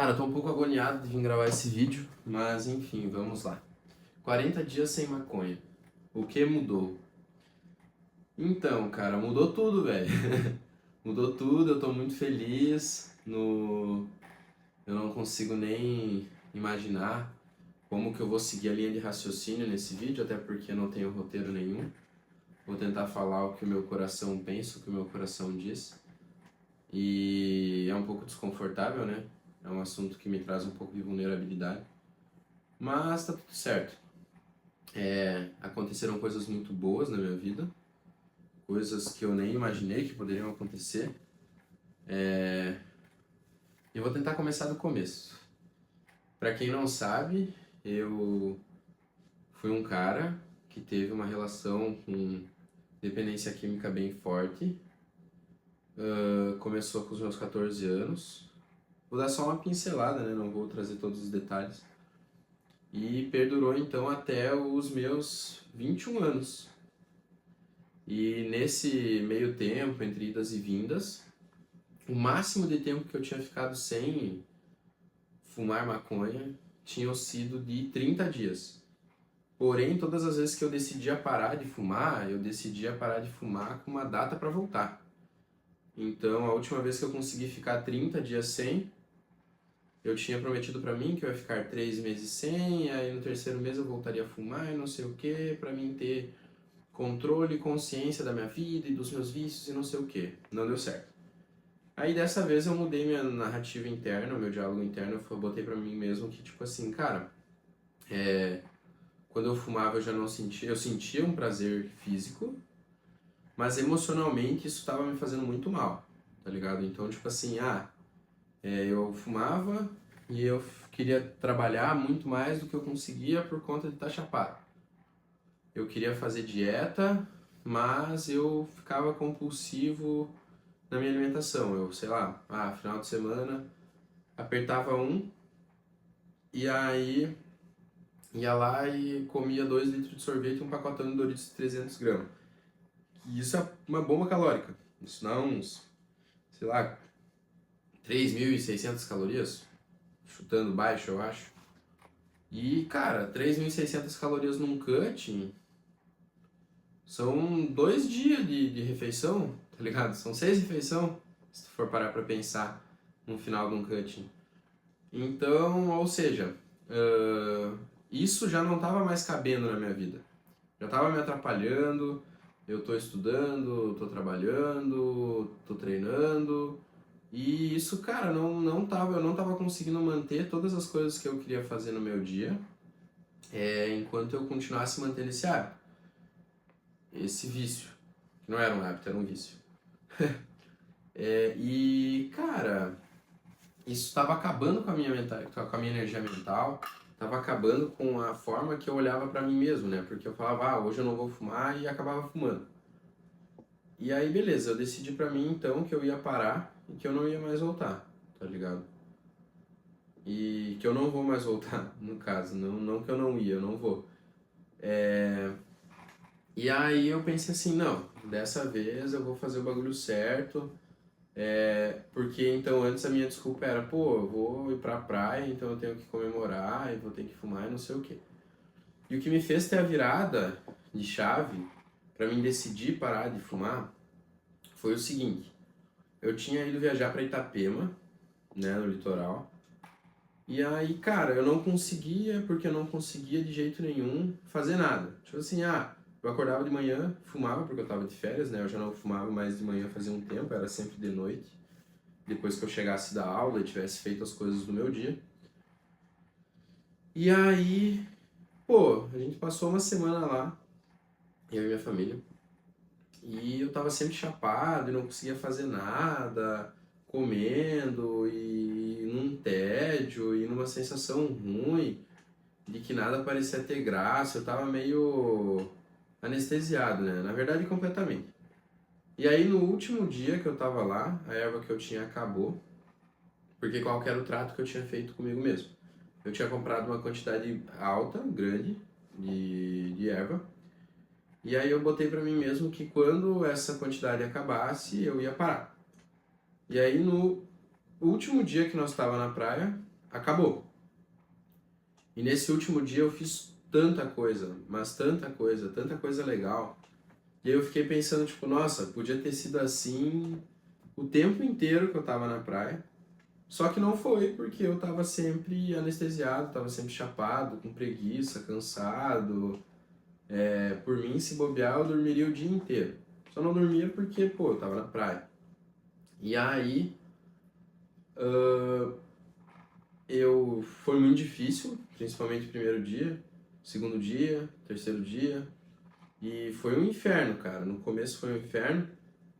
Cara, eu tô um pouco agoniado de vir gravar esse vídeo, mas enfim, vamos lá. 40 dias sem maconha. O que mudou? Então, cara, mudou tudo, velho. Mudou tudo, eu tô muito feliz. Eu não consigo nem imaginar como que eu vou seguir a linha de raciocínio nesse vídeo, até porque eu não tenho roteiro nenhum. Vou tentar falar o que o meu coração pensa, o que o meu coração diz. E é um pouco desconfortável, né? É um assunto que me traz um pouco de vulnerabilidade. Mas tá tudo certo. Aconteceram coisas muito boas na minha vida, coisas que eu nem imaginei que poderiam acontecer. Eu vou tentar começar do começo. Pra quem não sabe, eu fui um cara que teve uma relação com dependência química bem forte. Começou com os meus 14 anos. Vou dar só uma pincelada, né? Não vou trazer todos os detalhes. E perdurou então até os meus 21 anos. E nesse meio tempo, entre idas e vindas, o máximo de tempo que eu tinha ficado sem fumar maconha tinham sido de 30 dias. Porém, todas as vezes que eu decidia parar de fumar, eu decidia parar de fumar com uma data para voltar. Então, a última vez que eu consegui ficar 30 dias sem, eu tinha prometido para mim que eu ia ficar 3 meses sem, aí no terceiro mês eu voltaria a fumar e não sei o que, para mim ter controle e consciência da minha vida e dos meus vícios e não sei o que. Não deu certo. Aí dessa vez eu mudei minha narrativa interna, meu diálogo interno, eu botei pra mim mesmo que tipo assim, cara, quando eu fumava eu já não sentia, eu sentia um prazer físico, mas emocionalmente isso tava me fazendo muito mal, tá ligado? Então tipo assim, eu fumava e eu queria trabalhar muito mais do que eu conseguia por conta de estar chapado. Eu queria fazer dieta, mas eu ficava compulsivo na minha alimentação. Eu, sei lá, final de semana, apertava e aí ia lá e comia 2 litros de sorvete e um pacotão de Doritos de 300 gramas. E isso é uma bomba calórica. Isso dá uns, sei lá, 3.600 calorias, chutando baixo, eu acho. E, cara, 3.600 calorias num cutting são 2 dias de refeição, tá ligado? São 6 refeições, se tu for parar pra pensar no final de um cutting. Então, ou seja, isso já não estava mais cabendo na minha vida. Já estava me atrapalhando, eu estou estudando, estou trabalhando, estou treinando. E isso, cara, eu não tava conseguindo manter todas as coisas que eu queria fazer no meu dia, enquanto eu continuasse mantendo esse hábito, esse vício. Que não era um hábito, era um vício. Cara, isso estava acabando com a com a minha energia mental, estava acabando com a forma que eu olhava para mim mesmo, né? Porque eu falava, hoje eu não vou fumar e acabava fumando. E aí, beleza, eu decidi pra mim então que eu ia parar e que eu não ia mais voltar, tá ligado? E que eu não vou mais voltar, no caso, não que eu não ia, eu não vou. E aí eu pensei assim, não, dessa vez eu vou fazer o bagulho certo. Porque então antes a minha desculpa era, pô, eu vou ir pra praia, então eu tenho que comemorar e vou ter que fumar e não sei o quê. E o que me fez ter a virada de chave pra mim decidir parar de fumar foi o seguinte: eu tinha ido viajar pra Itapema, né, no litoral. E aí, cara, eu não conseguia, porque eu não conseguia de jeito nenhum fazer nada. Tipo assim, eu acordava de manhã, fumava porque eu tava de férias, né? Eu já não fumava mais de manhã fazia um tempo, era sempre de noite. Depois que eu chegasse da aula e tivesse feito as coisas do meu dia. E aí, pô, a gente passou uma semana lá, eu e minha família, e eu tava sempre chapado e não conseguia fazer nada, comendo e num tédio e numa sensação ruim de que nada parecia ter graça. Eu tava meio anestesiado, né? Na verdade, completamente. E aí, no último dia que eu tava lá, a erva que eu tinha acabou, porque qual que era o trato que eu tinha feito comigo mesmo? Eu tinha comprado uma quantidade alta, grande, de erva. E aí eu botei pra mim mesmo que quando essa quantidade acabasse, eu ia parar. E aí no o último dia que nós estava na praia, acabou. E nesse último dia eu fiz tanta coisa, mas tanta coisa legal. E aí eu fiquei pensando, tipo, nossa, podia ter sido assim o tempo inteiro que eu tava na praia. Só que não foi, porque eu tava sempre anestesiado, tava sempre chapado, com preguiça, cansado. Por mim, se bobear, eu dormiria o dia inteiro. Só não dormia porque, pô, eu tava na praia. E aí, foi muito difícil, principalmente o primeiro dia, segundo dia, terceiro dia. E foi um inferno, cara. No começo foi um inferno.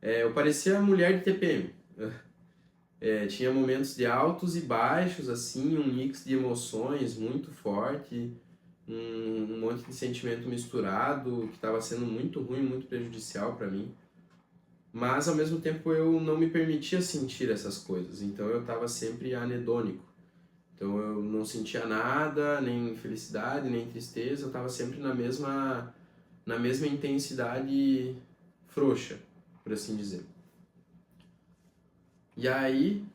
Eu parecia a mulher de TPM. Tinha momentos de altos e baixos, assim, um mix de emoções muito forte, um monte de sentimento misturado que estava sendo muito ruim, muito prejudicial para mim. Mas ao mesmo tempo eu não me permitia sentir essas coisas, então eu estava sempre anedônico. Então eu não sentia nada, nem felicidade, nem tristeza, eu estava sempre na mesma intensidade frouxa, por assim dizer. E aí,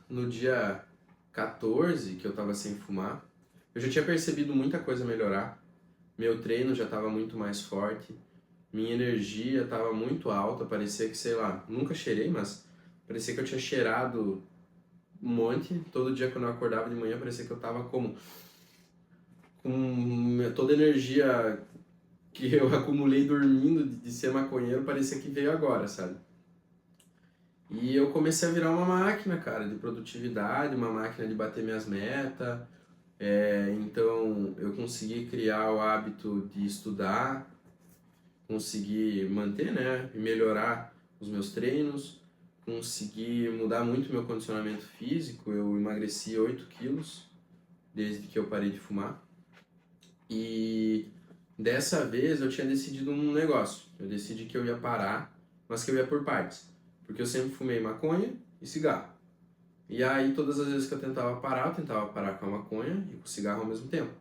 no dia 14, que eu tava sem fumar, eu já tinha percebido muita coisa melhorar. Meu treino já tava muito mais forte, minha energia tava muito alta, parecia que, sei lá, nunca cheirei, mas parecia que eu tinha cheirado um monte. Todo dia quando eu acordava de manhã, parecia que eu tava como com toda a energia que eu acumulei dormindo de ser maconheiro, parecia que veio agora, sabe? E eu comecei a virar uma máquina, cara, de produtividade, uma máquina de bater minhas metas. Então eu consegui criar o hábito de estudar, consegui manter, né, e melhorar os meus treinos, consegui mudar muito meu condicionamento físico. Eu emagreci 8 quilos desde que eu parei de fumar. E dessa vez eu tinha decidido um negócio. Eu decidi que eu ia parar, mas que eu ia por partes. Porque eu sempre fumei maconha e cigarro. E aí todas as vezes que eu tentava parar com a maconha e com o cigarro ao mesmo tempo.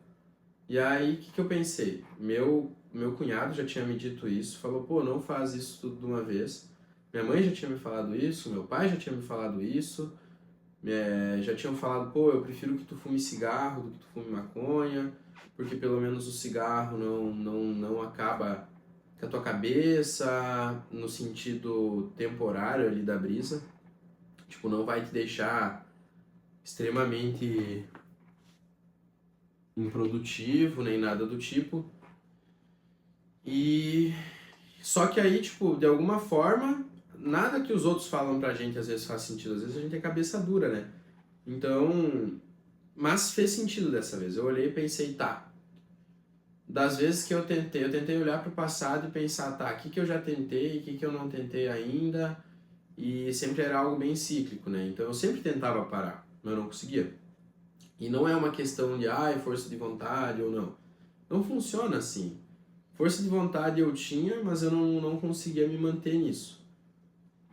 E aí o que eu pensei? Meu cunhado já tinha me dito isso, falou, pô, não faz isso tudo de uma vez. Minha mãe já tinha me falado isso, meu pai já tinha me falado isso. Já tinham falado, pô, eu prefiro que tu fume cigarro do que tu fume maconha, porque pelo menos o cigarro não acaba com a tua cabeça no sentido temporário ali da brisa. Tipo, não vai te deixar extremamente improdutivo, nem nada do tipo. E só que aí, tipo, de alguma forma, nada que os outros falam pra gente às vezes faz sentido. Às vezes a gente é cabeça dura, né? Então, mas fez sentido dessa vez. Eu olhei e pensei, tá. Das vezes que eu tentei olhar pro passado e pensar, tá, o que eu já tentei, o que eu não tentei ainda. E sempre era algo bem cíclico, né? Então eu sempre tentava parar, mas eu não conseguia. E não é uma questão de, força de vontade ou não. Não funciona assim. Força de vontade eu tinha, mas eu não conseguia me manter nisso.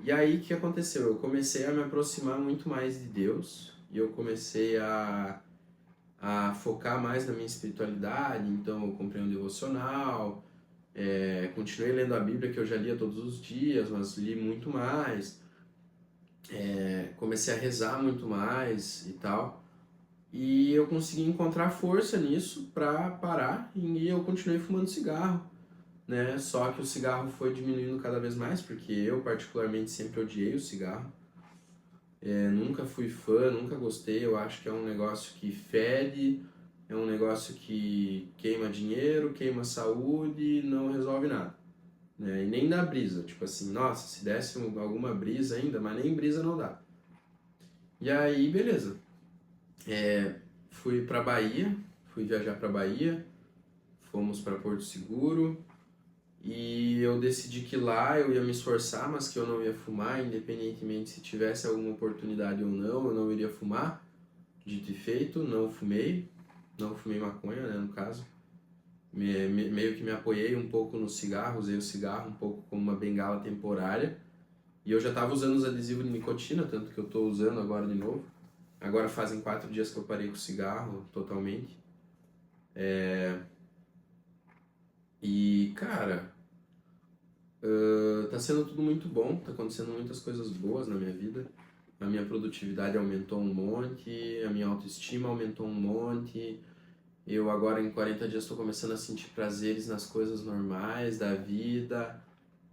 E aí o que aconteceu? Eu comecei a me aproximar muito mais de Deus e eu comecei a focar mais na minha espiritualidade. Então eu comprei um devocional, continuei lendo a Bíblia, que eu já lia todos os dias, mas li muito mais. Comecei a rezar muito mais e tal. E eu consegui encontrar força nisso para parar e eu continuei fumando cigarro, né? Só que o cigarro foi diminuindo cada vez mais, porque eu particularmente sempre odiei o cigarro. Nunca fui fã, nunca gostei. Eu acho que é um negócio que fede, é um negócio que queima dinheiro, queima saúde e não resolve nada, né? E nem dá brisa, tipo assim, nossa, se desse alguma brisa ainda, mas nem brisa não dá. E aí, beleza. Fui pra Bahia, fui viajar pra Bahia, fomos para Porto Seguro e eu decidi que lá eu ia me esforçar, mas que eu não ia fumar, independentemente se tivesse alguma oportunidade ou não, eu não iria fumar. Dito e feito, não fumei maconha, né, no caso. Meio que me apoiei um pouco no cigarro, usei o cigarro um pouco como uma bengala temporária. E eu já estava usando os adesivos de nicotina, tanto que eu estou usando agora de novo. Agora fazem 4 dias que eu parei com o cigarro totalmente. E, cara, tá sendo tudo muito bom, tá acontecendo muitas coisas boas na minha vida. a minha produtividade aumentou um monte, a minha autoestima aumentou um monte. Eu agora em 40 dias estou começando a sentir prazeres nas coisas normais da vida.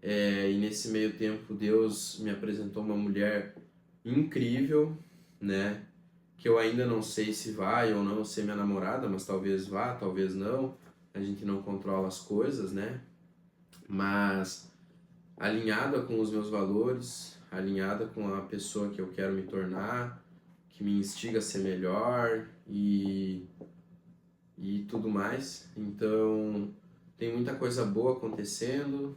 E nesse meio tempo Deus me apresentou uma mulher incrível, né? Que eu ainda não sei se vai ou não ser minha namorada, mas talvez vá, talvez não. A gente não controla as coisas, né? Mas alinhada com os meus valores, alinhada com a pessoa que eu quero me tornar, que me instiga a ser melhor e tudo mais. Então, tem muita coisa boa acontecendo.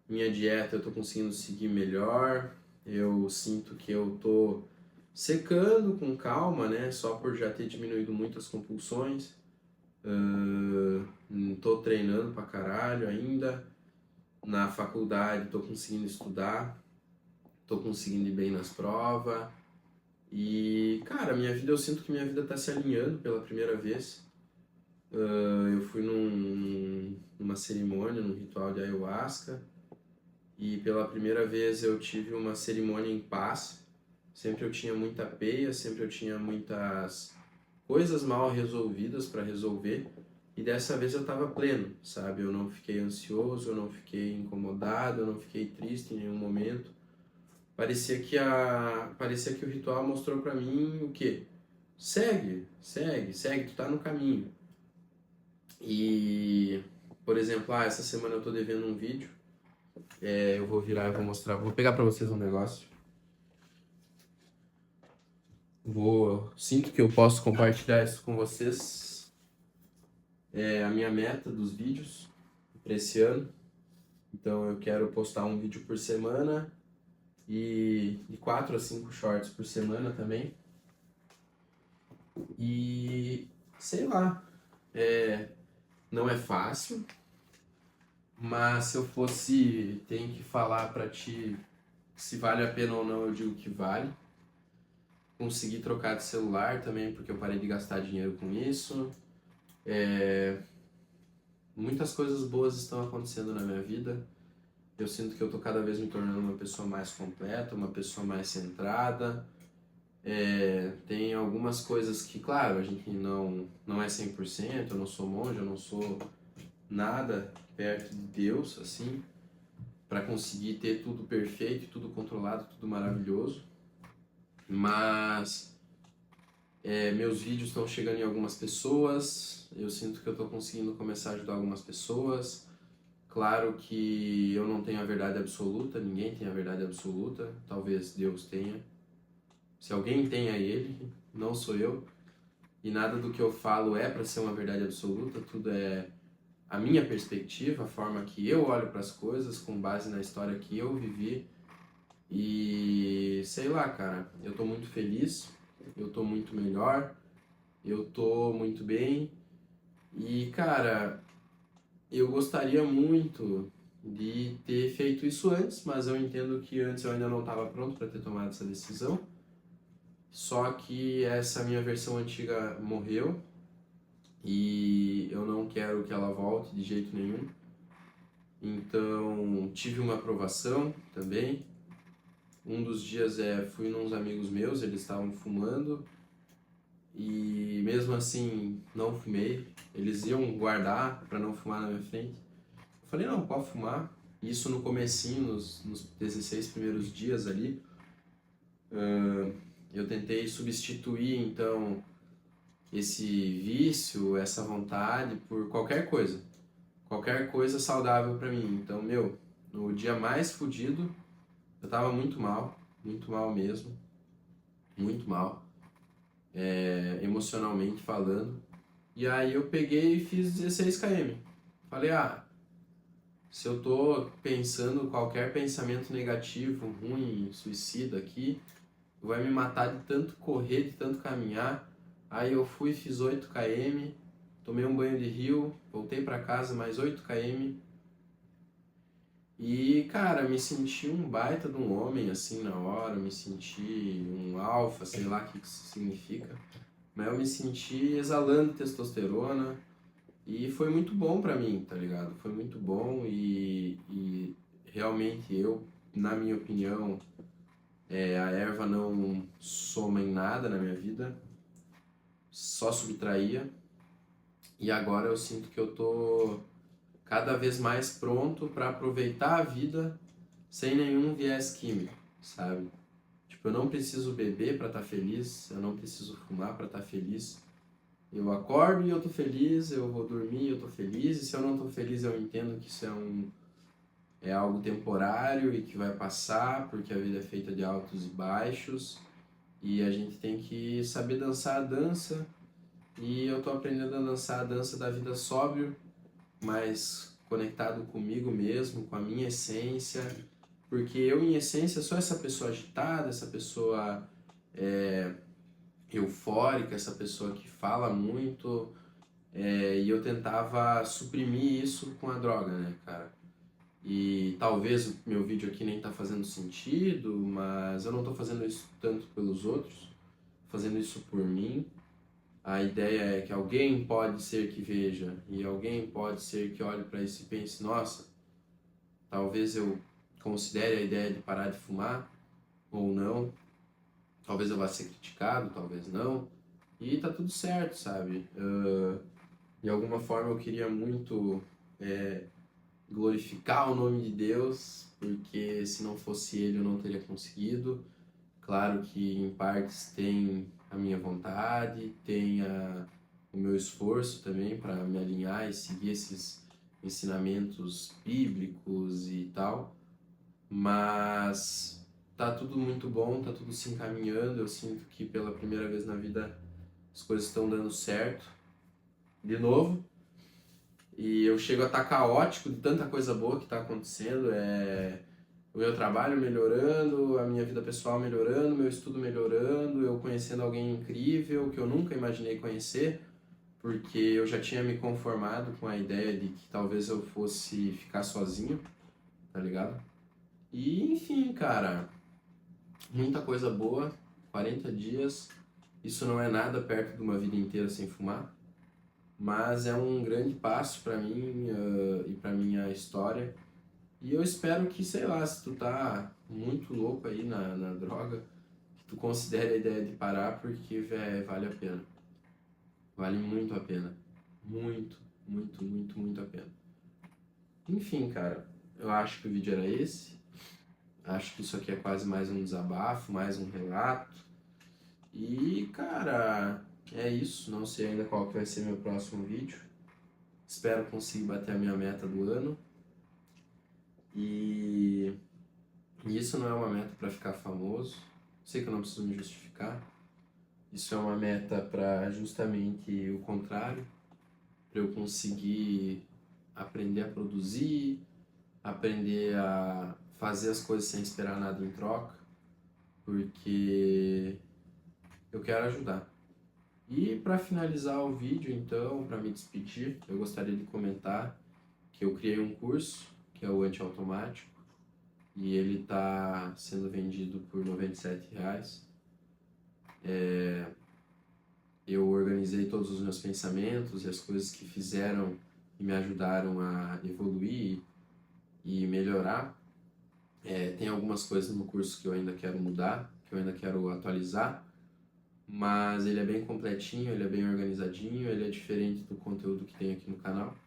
Minha dieta eu tô conseguindo seguir melhor. Eu sinto que eu tô secando com calma, né? Só por já ter diminuído muito as compulsões. Tô treinando pra caralho ainda. Na faculdade tô conseguindo estudar. Tô conseguindo ir bem nas provas. E, cara, eu sinto que minha vida tá se alinhando pela primeira vez. Eu fui numa cerimônia, num ritual de ayahuasca. E pela primeira vez eu tive uma cerimônia em paz. Sempre eu tinha muita peia, sempre eu tinha muitas coisas mal resolvidas para resolver. E dessa vez eu estava pleno, sabe? Eu não fiquei ansioso, eu não fiquei incomodado, eu não fiquei triste em nenhum momento. Parecia que o ritual mostrou para mim o quê? Segue, segue, segue, tu tá no caminho. E, por exemplo, essa semana eu tô devendo um vídeo. Eu vou virar e vou mostrar. Vou pegar pra vocês um negócio. Sinto que eu posso compartilhar isso com vocês. É a minha meta dos vídeos para esse ano. Então eu quero postar um vídeo por semana e de 4 a 5 shorts por semana também. E sei lá, não é fácil, mas se eu tem que falar pra ti se vale a pena ou não, eu digo que vale. Consegui trocar de celular também, porque eu parei de gastar dinheiro com isso. Muitas coisas boas estão acontecendo na minha vida. Eu sinto que eu tô cada vez me tornando uma pessoa mais completa, uma pessoa mais centrada. Tem algumas coisas que, claro, a gente não é 100%, eu não sou monge, eu não sou nada perto de Deus, assim, para conseguir ter tudo perfeito, tudo controlado, tudo maravilhoso. Mas meus vídeos estão chegando em algumas pessoas, eu sinto que eu estou conseguindo começar a ajudar algumas pessoas. Claro que eu não tenho a verdade absoluta, ninguém tem a verdade absoluta, talvez Deus tenha. Se alguém tem, é Ele, não sou eu. E nada do que eu falo é para ser uma verdade absoluta, tudo é a minha perspectiva, a forma que eu olho para as coisas com base na história que eu vivi. E sei lá, cara, eu tô muito feliz, eu tô muito melhor, eu tô muito bem. E, cara, eu gostaria muito de ter feito isso antes, mas eu entendo que antes eu ainda não estava pronto para ter tomado essa decisão. Só que essa minha versão antiga morreu e eu não quero que ela volte de jeito nenhum. Então, tive uma aprovação também. Um dos dias fui nos amigos meus, eles estavam fumando e mesmo assim não fumei. Eles iam guardar para não fumar na minha frente. Eu falei, não, pode fumar. Isso no comecinho, nos 16 primeiros dias ali. Eu tentei substituir, então, esse vício, essa vontade por qualquer coisa. Qualquer coisa saudável para mim. Então, no dia mais fodido, eu tava muito mal mesmo. Muito mal. Emocionalmente falando. E aí eu peguei e fiz 16 km. Falei, se eu tô pensando qualquer pensamento negativo, ruim, suicida aqui, vai me matar de tanto correr, de tanto caminhar. Aí eu fui, fiz 8 km, tomei um banho de rio, voltei pra casa mais 8 km. E, cara, me senti um baita de um homem, assim, na hora, me senti um alfa, sei lá o que isso significa. Mas eu me senti exalando testosterona e foi muito bom pra mim, tá ligado? Foi muito bom e realmente eu, na minha opinião, A erva não soma em nada na minha vida, só subtraía. E agora eu sinto que eu tô cada vez mais pronto para aproveitar a vida sem nenhum viés químico, sabe? Tipo, eu não preciso beber para estar feliz, eu não preciso fumar para estar feliz. Eu acordo e eu tô feliz, eu vou dormir e eu tô feliz, e se eu não tô feliz eu entendo que isso é algo temporário e que vai passar, porque a vida é feita de altos e baixos, e a gente tem que saber dançar a dança, e eu tô aprendendo a dançar a dança da vida sóbrio, mas conectado comigo mesmo, com a minha essência, porque eu em essência sou essa pessoa agitada, essa pessoa eufórica, essa pessoa que fala muito, e eu tentava suprimir isso com a droga, né, cara? E talvez o meu vídeo aqui nem tá fazendo sentido, mas eu não tô fazendo isso tanto pelos outros, fazendo isso por mim. A ideia é que alguém pode ser que veja, e alguém pode ser que olhe para isso e pense, nossa, talvez eu considere a ideia de parar de fumar, ou não. Talvez eu vá ser criticado, talvez não. E tá tudo certo, sabe? De alguma forma eu queria muito glorificar o nome de Deus, porque se não fosse Ele eu não teria conseguido. Claro que em partes tem a minha vontade, tem o meu esforço também para me alinhar e seguir esses ensinamentos bíblicos e tal, mas tá tudo muito bom, tá tudo se encaminhando. Eu sinto que pela primeira vez na vida as coisas estão dando certo de novo. E eu chego a estar caótico de tanta coisa boa que está acontecendo. O meu trabalho melhorando, a minha vida pessoal melhorando, meu estudo melhorando, eu conhecendo alguém incrível que eu nunca imaginei conhecer, porque eu já tinha me conformado com a ideia de que talvez eu fosse ficar sozinho, tá ligado? E enfim, cara, muita coisa boa, 40 dias, isso não é nada perto de uma vida inteira sem fumar, mas é um grande passo para mim e para minha história. E eu espero que, sei lá, se tu tá muito louco aí na droga, que tu considere a ideia de parar, porque, véi, vale a pena. Vale muito a pena. Muito, muito, muito, muito a pena. Enfim, cara, eu acho que o vídeo era esse. Acho que isso aqui é quase mais um desabafo, mais um relato. E, cara, é isso. Não sei ainda qual que vai ser meu próximo vídeo. Espero conseguir bater a minha meta do ano. E isso não é uma meta para ficar famoso. Sei que eu não preciso me justificar. Isso é uma meta para justamente o contrário, para eu conseguir aprender a produzir, aprender a fazer as coisas sem esperar nada em troca, porque eu quero ajudar. E para finalizar o vídeo, então, para me despedir, eu gostaria de comentar que eu criei um curso, que é o Anti-Automático, e ele está sendo vendido por R$ 97. Eu organizei todos os meus pensamentos e as coisas que fizeram e me ajudaram a evoluir e melhorar. Tem algumas coisas no curso que eu ainda quero mudar, que eu ainda quero atualizar, mas ele é bem completinho, ele é bem organizadinho, ele é diferente do conteúdo que tem aqui no canal.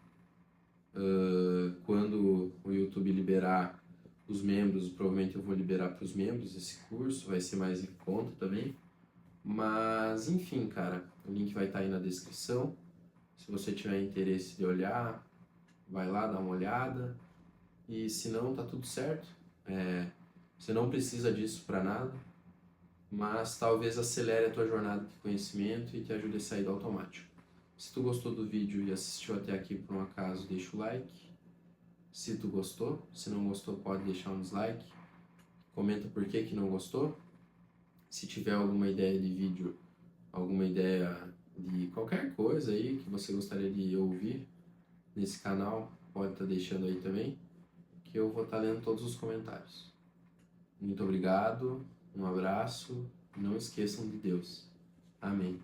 Quando o YouTube liberar os membros, provavelmente eu vou liberar para os membros esse curso, vai ser mais em conta também. Mas enfim, cara, o link vai estar aí na descrição. Se você tiver interesse de olhar, vai lá, dá uma olhada. E se não, tá tudo certo. Você não precisa disso para nada, mas talvez acelere a tua jornada de conhecimento e te ajude a sair do automático. Se tu gostou do vídeo e assistiu até aqui por um acaso, deixa o like. Se tu gostou, se não gostou, pode deixar um dislike. Comenta por que não gostou. Se tiver alguma ideia de vídeo, alguma ideia de qualquer coisa aí que você gostaria de ouvir nesse canal, pode estar deixando aí também, que eu vou estar lendo todos os comentários. Muito obrigado, um abraço, não esqueçam de Deus. Amém.